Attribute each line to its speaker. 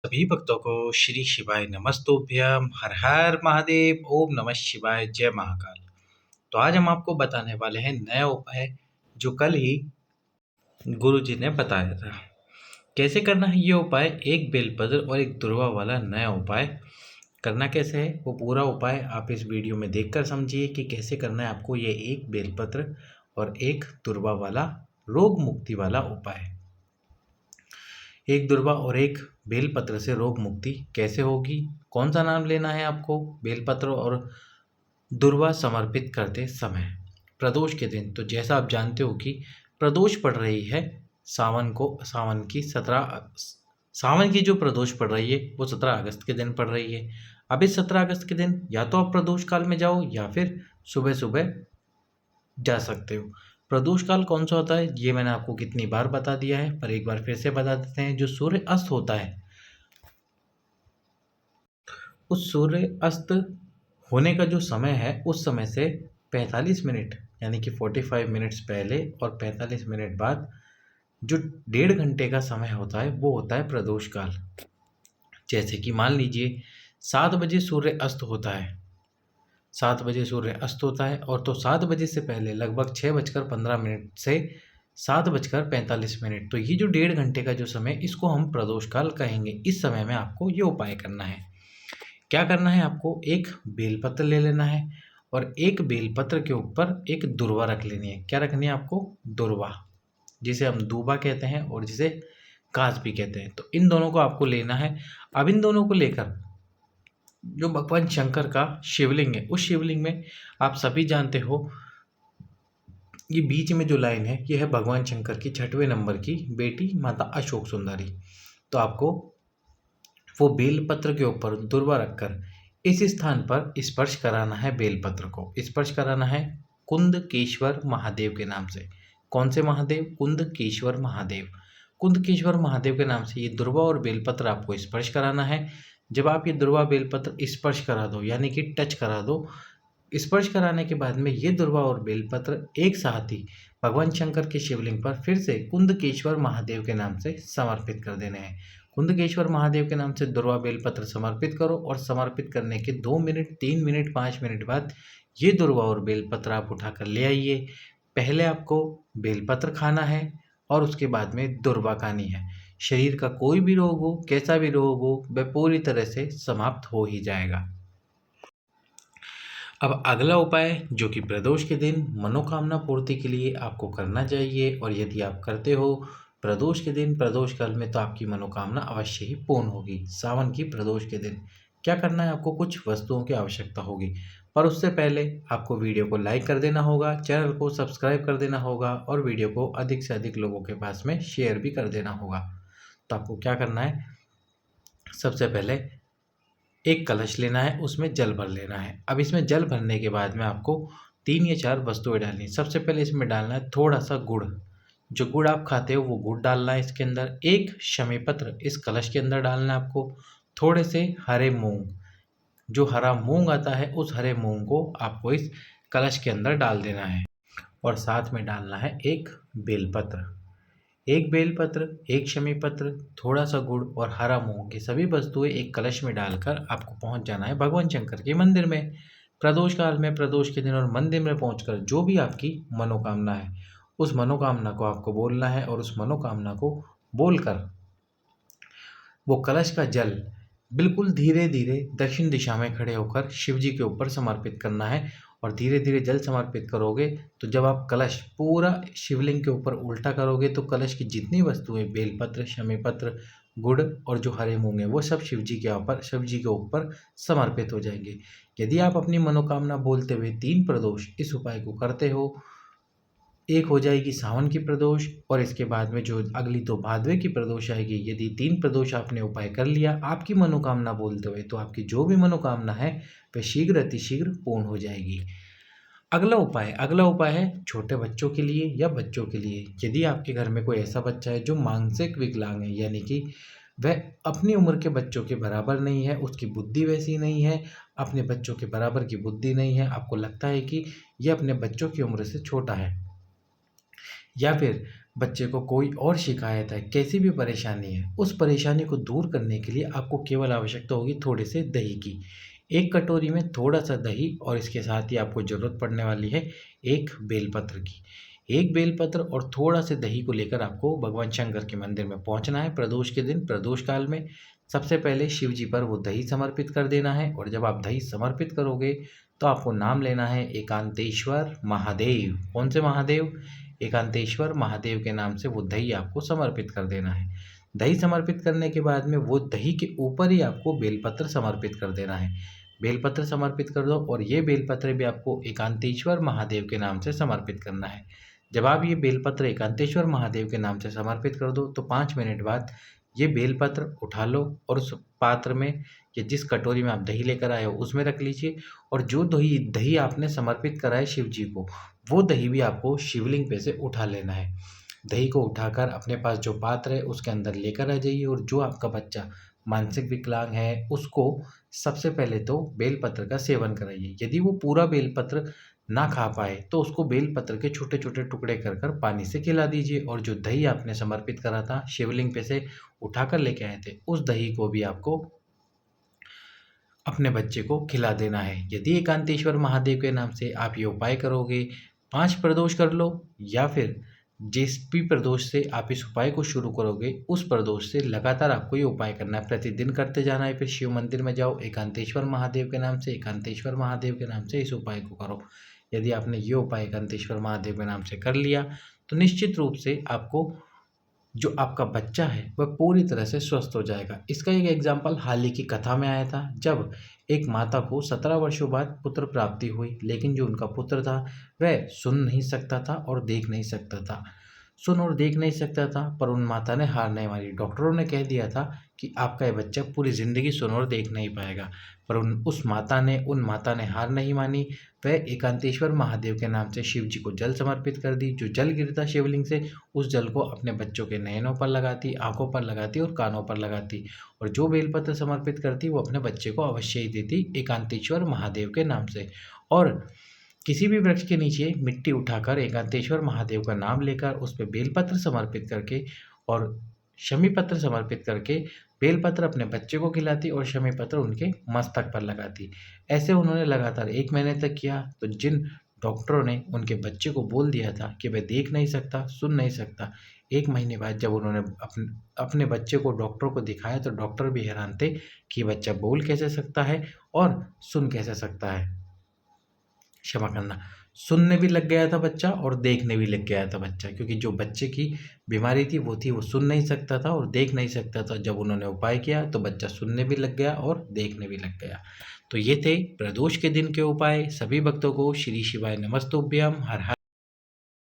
Speaker 1: सभी भक्तों को श्री शिवाय नमस्तुभ्यम। हर हर महादेव। ओम नमः शिवाय। जय महाकाल। तो आज हम आपको बताने वाले हैं नया उपाय जो कल ही गुरु जी ने बताया था। कैसे करना है ये उपाय? एक बेलपत्र और एक दुर्वा वाला नया उपाय करना कैसे है वो पूरा उपाय आप इस वीडियो में देखकर समझिए कि कैसे करना है आपको ये एक बेलपत्र और एक दुर्वा वाला रोग मुक्ति वाला उपाय। एक दुर्वा और एक बेलपत्र से रोग मुक्ति कैसे होगी? कौन सा नाम लेना है आपको बेलपत्र और दुर्वा समर्पित करते समय? प्रदोष के दिन, तो जैसा आप जानते हो कि प्रदोष पड़ रही है सावन की जो प्रदोष पड़ रही है वो 17 अगस्त के दिन पड़ रही है। अब इस 17 अगस्त के दिन या तो आप प्रदोष काल में जाओ या फिर सुबह सुबह जा सकते हो। प्रदोष काल कौन सा होता है ये मैंने आपको कितनी बार बता दिया है, पर एक बार फिर से बता देते हैं। जो सूर्य अस्त होता है, उस सूर्य अस्त होने का जो समय है उस समय से 45 मिनट यानी कि 45 मिनट्स पहले और 45 मिनट बाद जो 1.5 घंटे का समय होता है वो होता है प्रदोष काल। जैसे कि मान लीजिए 7 बजे सूर्य अस्त होता है, 7 बजे सूर्य अस्त होता है और तो 7 बजे से पहले लगभग 6:15 से 7:45, तो ये जो 1.5 घंटे का जो समय, इसको हम प्रदोष काल कहेंगे। इस समय में आपको ये उपाय करना है। क्या करना है आपको? एक बेलपत्र ले लेना है और एक बेलपत्र के ऊपर एक दुर्वा रख लेनी है। क्या रखनी है आपको? दुर्वा, जिसे हम दूबा कहते हैं और जिसे काज भी कहते हैं। तो इन दोनों को आपको लेना है। अब इन दोनों को लेकर जो भगवान शंकर का शिवलिंग है, उस शिवलिंग में आप सभी जानते हो ये बीच में जो लाइन है ये है भगवान शंकर की 6वें नंबर की बेटी माता अशोक सुंदरी। तो आपको वो बेलपत्र के ऊपर दुर्वा रखकर इस स्थान पर स्पर्श कराना है। बेलपत्र को स्पर्श कराना है कुंदकेश्वर महादेव के नाम से। कौन से महादेव? कुंदकेश्वर महादेव। कुंदकेश्वर महादेव के नाम से ये दुर्वा और बेलपत्र आपको स्पर्श कराना है। जब आप ये दुर्वा बेलपत्र स्पर्श करा दो यानी कि टच करा दो, स्पर्श कराने के बाद में ये दुर्वा और बेलपत्र एक साथ ही भगवान शंकर के शिवलिंग पर फिर से कुंदकेश्वर महादेव के नाम से समर्पित कर देने हैं। कुंदकेश्वर महादेव के नाम से दुर्वा बेलपत्र समर्पित करो और समर्पित करने के 2 मिनट, 3 मिनट, 5 मिनट बाद ये दुर्वा और बेलपत्र आप उठाकर ले आइए। पहले आपको बेलपत्र खाना है और उसके बाद में दुर्वा खानी है। शरीर का कोई भी रोग हो, कैसा भी रोग हो, वह पूरी तरह से समाप्त हो ही जाएगा। अब अगला उपाय जो कि प्रदोष के दिन मनोकामना पूर्ति के लिए आपको करना चाहिए, और यदि आप करते हो प्रदोष के दिन, प्रदोष काल में, तो आपकी मनोकामना अवश्य ही पूर्ण होगी। सावन की प्रदोष के दिन क्या करना है आपको? कुछ वस्तुओं की आवश्यकता होगी, पर उससे पहले आपको वीडियो को लाइक कर देना होगा, चैनल को सब्सक्राइब कर देना होगा और वीडियो को अधिक से अधिक लोगों के पास में शेयर भी कर देना होगा। तो आपको क्या करना है? सबसे पहले एक कलश लेना है, उसमें जल भर लेना है। अब इसमें जल भरने के बाद में आपको 3 या 4 वस्तुएं डालनी है। सबसे पहले इसमें डालना है थोड़ा सा गुड़। जो गुड़ आप खाते हो वो गुड़ डालना है इसके अंदर। एक शमी पत्र इस कलश के अंदर डालना है आपको। थोड़े से हरे मूंग, जो हरा मूंग आता है उस हरे मूंग को आपको इस कलश के अंदर डाल देना है। और साथ में डालना है एक बेलपत्र। एक बेलपत्र, एक शमी पत्र, थोड़ा सा गुड़ और हरा मूंग, की सभी वस्तुएं एक कलश में डालकर आपको पहुंच जाना है भगवान शंकर के मंदिर में। प्रदोष काल में, प्रदोष के दिन, और मंदिर में पहुंचकर जो भी आपकी मनोकामना है उस मनोकामना को आपको बोलना है और उस मनोकामना को बोलकर वो कलश का जल बिल्कुल धीरे धीरे दक्षिण दिशा में खड़े होकर शिव जी के ऊपर समर्पित करना है। और धीरे धीरे जल समर्पित करोगे तो जब आप कलश पूरा शिवलिंग के ऊपर उल्टा करोगे तो कलश की जितनी वस्तुएं, बेलपत्र, शमीपत्र, गुड़ और जो हरे मूंग है, वो सब शिव जी के ऊपर समर्पित हो जाएंगे। यदि आप अपनी मनोकामना बोलते हुए 3 प्रदोष इस उपाय को करते हो, एक हो जाएगी सावन की प्रदोष और इसके बाद में जो अगली 2 भादवे की प्रदोष आएगी। यदि 3 प्रदोष आपने उपाय कर लिया आपकी मनोकामना बोलते हुए, तो आपकी जो भी मनोकामना है वह शीघ्र अतिशीघ्र पूर्ण हो जाएगी। अगला उपाय है छोटे बच्चों के लिए या बच्चों के लिए। यदि आपके घर में कोई ऐसा बच्चा है जो मानसिक विकलांग है, यानी कि वह अपनी उम्र के बच्चों के बराबर नहीं है, उसकी बुद्धि वैसी नहीं है, अपने बच्चों के बराबर की बुद्धि नहीं है, आपको लगता है कि यह अपने बच्चों की उम्र से छोटा है, या फिर बच्चे को कोई और शिकायत है, कैसी भी परेशानी है, उस परेशानी को दूर करने के लिए आपको केवल आवश्यकता होगी थोड़े से दही की। 1 कटोरी में थोड़ा-सा दही और इसके साथ ही आपको ज़रूरत पड़ने वाली है 1 बेलपत्र की। 1 बेलपत्र और थोड़ा से दही को लेकर आपको भगवान शंकर के मंदिर में पहुँचना है प्रदोष के दिन, प्रदोष काल में। सबसे पहले शिव जी पर वो दही समर्पित कर देना है और जब आप दही समर्पित करोगे, तो आपको नाम लेना है एकांतेश्वर महादेव। कौन से महादेव? एकांतेश्वर महादेव के नाम से वो दही आपको समर्पित कर देना है। दही समर्पित करने के बाद में वो दही के ऊपर ही आपको बेलपत्र समर्पित कर देना है। बेलपत्र समर्पित कर दो और ये बेलपत्र भी आपको एकांतेश्वर महादेव के नाम से समर्पित करना है। जब आप ये बेलपत्र एकांतेश्वर महादेव के नाम से समर्पित कर दो, तो 5 मिनट बाद ये बेलपत्र उठा लो और उस पात्र में या जिस कटोरी में आप दही लेकर आए हो उसमें रख लीजिए और जो दही दही आपने समर्पित करा है शिव जी को, वो दही भी आपको शिवलिंग पे से उठा लेना है। दही को उठाकर अपने पास जो पात्र है उसके अंदर लेकर आ जाइए और जो आपका बच्चा मानसिक विकलांग है उसको सबसे पहले तो बेलपत्र का सेवन कराइए। यदि वो पूरा बेलपत्र ना खा पाए तो उसको बेलपत्र के छोटे-छोटे टुकड़े कर कर पानी से खिला दीजिए और जो दही आपने समर्पित करा था शिवलिंग पे से उठाकर लेके आए थे, उस दही को भी आपको अपने बच्चे को खिला देना है। यदि एकांतेश्वर महादेव के नाम से आप ये उपाय करोगे, 5 प्रदोष कर लो या फिर जिस भी प्रदोष से आप इस उपाय को शुरू करोगे, उस प्रदोष से लगातार आपको ये उपाय करना है, प्रतिदिन करते जाना है। फिर शिव मंदिर में जाओ, एकांतेश्वर महादेव के नाम से एकांतेश्वर महादेव के नाम से इस उपाय को करो। यदि आपने ये उपाय एकांतेश्वर महादेव के नाम से कर लिया, तो निश्चित रूप से आपको जो आपका बच्चा है वह पूरी तरह से स्वस्थ हो जाएगा। इसका एक एग्जाम्पल हाल ही की कथा में आया था, जब एक माता को 17 वर्षों बाद पुत्र प्राप्ति हुई, लेकिन जो उनका पुत्र था वह सुन नहीं सकता था और देख नहीं सकता था। सुन और देख नहीं सकता था, पर उन माता ने हार नहीं मानी। डॉक्टरों ने कह दिया था कि आपका ये बच्चा पूरी ज़िंदगी सुन और देख नहीं पाएगा, पर उन माता ने हार नहीं मानी। वह एकांतेश्वर महादेव के नाम से शिव जी को जल समर्पित कर दी। जो जल गिरता शिवलिंग से, उस जल को अपने बच्चों के नयनों पर लगाती, आँखों पर लगाती और कानों पर लगाती और जो बेलपत्र समर्पित करती वो अपने बच्चे को अवश्य ही देती एकांतेश्वर महादेव के नाम से। और किसी भी वृक्ष के नीचे मिट्टी उठाकर एकांतेश्वर महादेव का नाम लेकर उस पे बेलपत्र समर्पित करके और शमी पत्र समर्पित करके बेलपत्र अपने बच्चे को खिलाती और शमी पत्र उनके मस्तक पर लगाती। ऐसे उन्होंने लगातार 1 महीने तक किया, तो जिन डॉक्टरों ने उनके बच्चे को बोल दिया था कि वह देख नहीं सकता, सुन नहीं सकता, 1 महीने बाद जब उन्होंने अपने बच्चे को डॉक्टर को दिखाया, तो डॉक्टर भी हैरान थे कि बच्चा बोल कैसे सकता है और सुन कैसे सकता है। क्षमा करना, सुनने भी लग गया था बच्चा और देखने भी लग गया था बच्चा, क्योंकि जो बच्चे की बीमारी थी वो थी वो सुन नहीं सकता था और देख नहीं सकता था। जब उन्होंने उपाय किया तो बच्चा सुनने भी लग गया और देखने भी लग गया। तो ये थे प्रदोष के दिन के उपाय। सभी भक्तों को श्री शिवाय नमस्तुभ्यम। हर हर